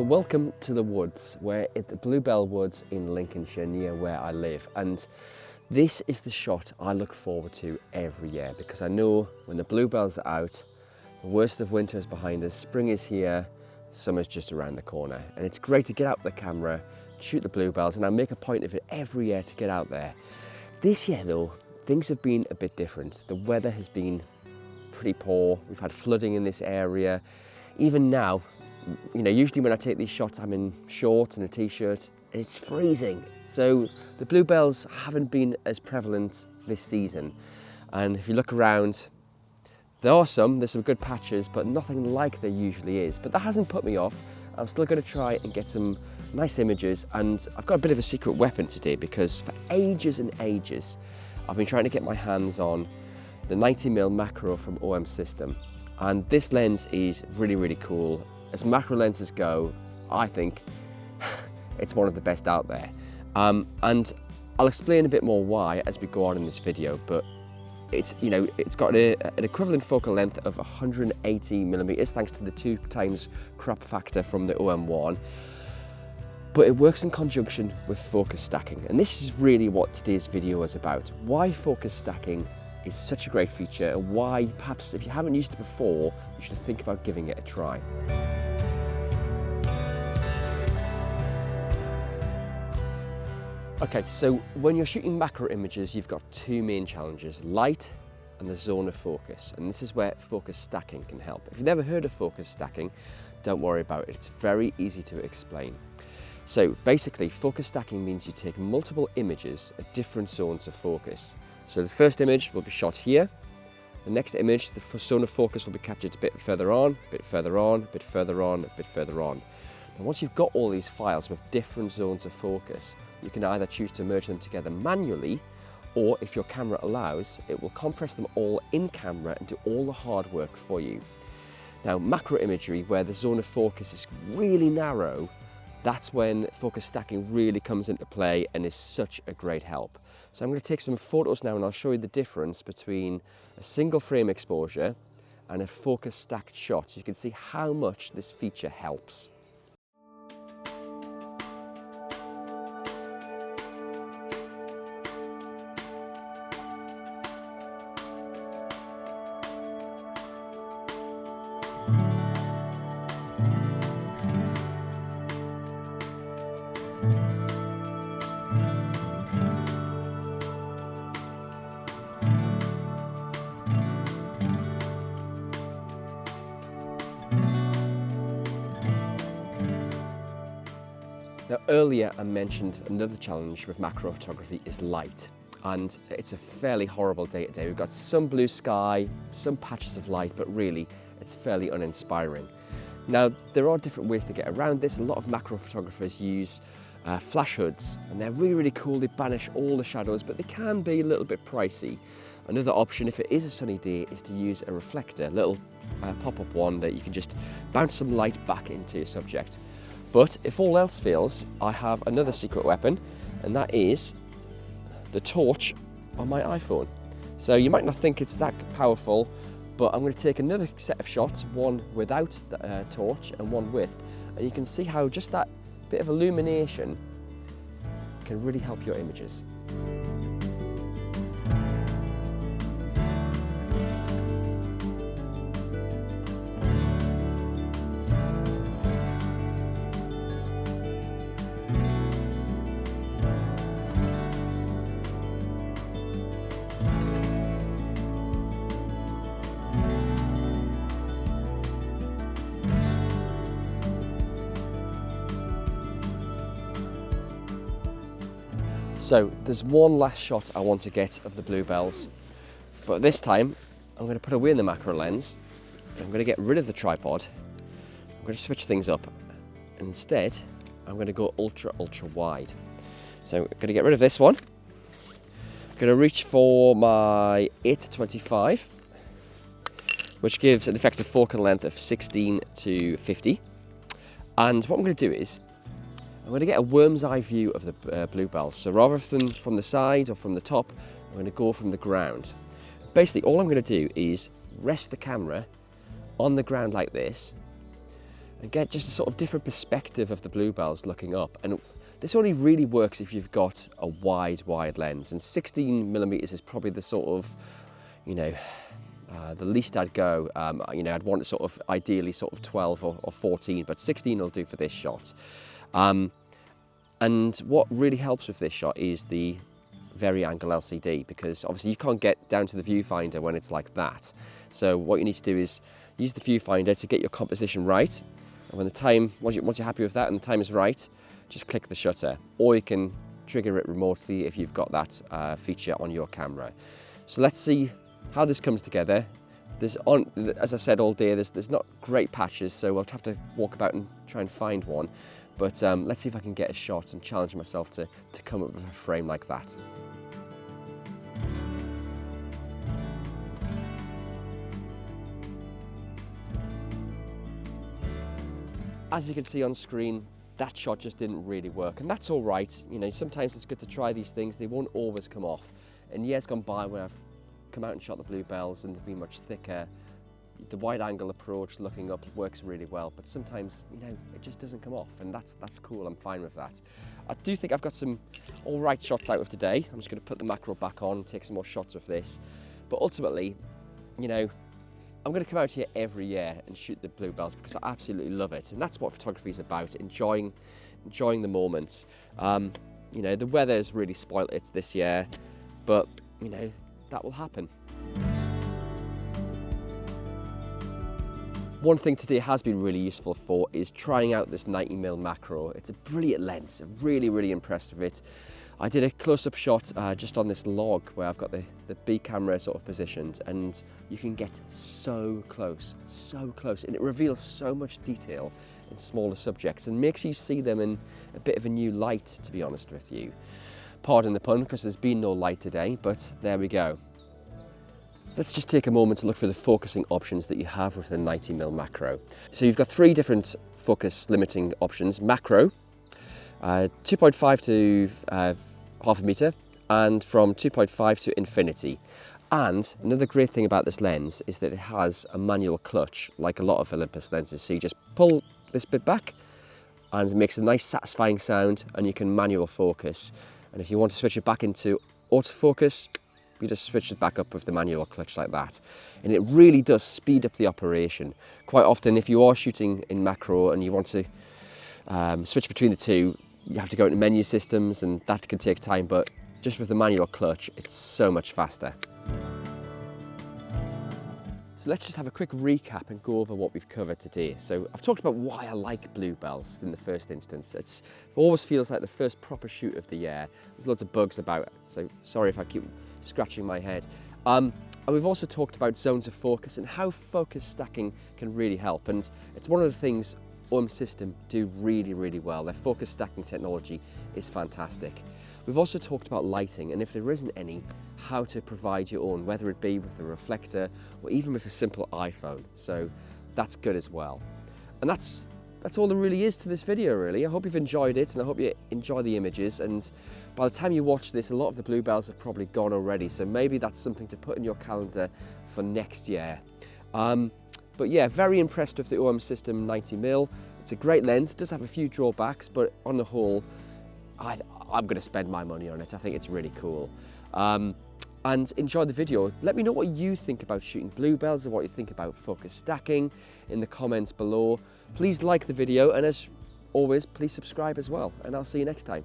So welcome to the woods. We're at the Bluebell Woods in Lincolnshire, near where I live, and this is the shot I look forward to every year because I know when the bluebells are out, the worst of winter is behind us, spring is here, summer's just around the corner, and it's great to get out the camera, shoot the bluebells, and I make a point of it every year to get out there. This year though, things have been a bit different. The weather has been pretty poor. We've had flooding in this area. Even now, you know, usually when I take these shots, I'm in shorts and a t-shirt, and it's freezing. So the bluebells haven't been as prevalent this season. And if you look around, there's some good patches, but nothing like there usually is. But that hasn't put me off. I'm still going to try and get some nice images, and I've got a bit of a secret weapon today because for ages and ages, I've been trying to get my hands on the 90mm macro from OM System. And this lens is really, really cool. As macro lenses go, I think it's one of the best out there. And I'll explain a bit more why as we go on in this video, but it's got an equivalent focal length of 180mm thanks to the 2x crop factor from the OM1. But it works in conjunction with focus stacking. And this is really what today's video is about. Why focus stacking is such a great feature, and why perhaps if you haven't used it before, you should think about giving it a try. Okay, so when you're shooting macro images, you've got two main challenges, light and the zone of focus. And this is where focus stacking can help. If you've never heard of focus stacking, don't worry about it. It's very easy to explain. So basically, focus stacking means you take multiple images at different zones of focus. So the first image will be shot here. The next image, the zone of focus will be captured a bit further on, a bit further on, a bit further on, a bit further on. And once you've got all these files with different zones of focus, you can either choose to merge them together manually, or if your camera allows, it will compress them all in camera and do all the hard work for you. Now, macro imagery, where the zone of focus is really narrow, that's when focus stacking really comes into play and is such a great help. So I'm going to take some photos now and I'll show you the difference between a single frame exposure and a focus stacked shot, so you can see how much this feature helps. Now earlier I mentioned another challenge with macro photography is light, and it's a fairly horrible day today. We've got some blue sky, some patches of light, but really it's fairly uninspiring. Now there are different ways to get around this. A lot of macro photographers use flash hoods, and they're really, really cool. They banish all the shadows, but they can be a little bit pricey. Another option, if it is a sunny day, is to use a reflector, a little pop-up one that you can just bounce some light back into your subject. But if all else fails, I have another secret weapon, and that is the torch on my iPhone. So you might not think it's that powerful, but I'm going to take another set of shots, one without the torch and one with, and you can see how just that bit of illumination can really help your images. So there's one last shot I want to get of the bluebells, but this time I'm going to put away the macro lens. I'm going to get rid of the tripod. I'm going to switch things up. Instead, I'm going to go ultra wide. So I'm going to get rid of this one. I'm going to reach for my 8-25, which gives an effective focal length of 16 to 50. And what I'm going to do is I'm going to get a worm's eye view of the bluebells. So rather than from the side or from the top, I'm going to go from the ground. Basically, all I'm going to do is rest the camera on the ground like this, and get just a sort of different perspective of the bluebells looking up. And this only really works if you've got a wide lens, and 16mm is probably the sort of, you know, the least I'd go. You know, I'd want it sort of ideally sort of 12 or 14, but 16 will do for this shot. And what really helps with this shot is the vari-angle LCD, because obviously you can't get down to the viewfinder when it's like that. So what you need to do is use the viewfinder to get your composition right. And when the time, once you're happy with that and the time is right, just click the shutter, or you can trigger it remotely if you've got that feature on your camera. So let's see how this comes together. As I said all day, there's not great patches, so I'll have to walk about and try and find one. But let's see if I can get a shot and challenge myself to come up with a frame like that. As you can see on screen, that shot just didn't really work, and that's all right. You know, sometimes it's good to try these things. They won't always come off. And years gone by when I've come out and shot the bluebells and they've been much thicker, the wide angle approach looking up works really well, but sometimes, you know, it just doesn't come off, and that's cool. I'm fine with that. I do think I've got some all right shots out of today. I'm just going to put the macro back on and take some more shots with this. But ultimately, you know, I'm going to come out here every year and shoot the bluebells because I absolutely love it, and that's what photography is about, enjoying the moments. You know, the weather's really spoilt it this year, but, you know, that will happen. One thing today has been really useful for is trying out this 90mm macro. It's a brilliant lens. I'm really impressed with it. I did a close-up shot just on this log where I've got the B camera sort of positioned, and you can get so close, and it reveals so much detail in smaller subjects and makes you see them in a bit of a new light, to be honest with you. Pardon the pun, because there's been no light today, but there we go. Let's just take a moment to look for the focusing options that you have with the 90mm macro. So you've got 3 different focus limiting options: macro, 2.5 to half a meter, and from 2.5 to infinity. And another great thing about this lens is that it has a manual clutch, like a lot of Olympus lenses. So you just pull this bit back and it makes a nice satisfying sound, and you can manual focus. And if you want to switch it back into autofocus, you just switch it back up with the manual clutch like that. And it really does speed up the operation. Quite often, if you are shooting in macro and you want to switch between the two, you have to go into menu systems, and that can take time, but just with the manual clutch, it's so much faster. So let's just have a quick recap and go over what we've covered today. So I've talked about why I like bluebells in the first instance. It always feels like the first proper shoot of the year. There's loads of bugs about it, so sorry if I keep scratching my head. And we've also talked about zones of focus and how focus stacking can really help. And it's one of the things Olympus system do really well. Their focus stacking technology is fantastic. We've also talked about lighting, and if there isn't any, how to provide your own, whether it be with a reflector or even with a simple iPhone. So that's good as well. And that's all there really is to this video, really. I hope you've enjoyed it, and I hope you enjoy the images. And by the time you watch this, a lot of the bluebells have probably gone already, so maybe that's something to put in your calendar for next year. But yeah, very impressed with the Olympus system 90mm. It's a great lens. It does have a few drawbacks, but on the whole, I'm going to spend my money on it. I think it's really cool. And enjoy the video. Let me know what you think about shooting bluebells and what you think about focus stacking in the comments below. Please like the video, and as always, please subscribe as well, and I'll see you next time.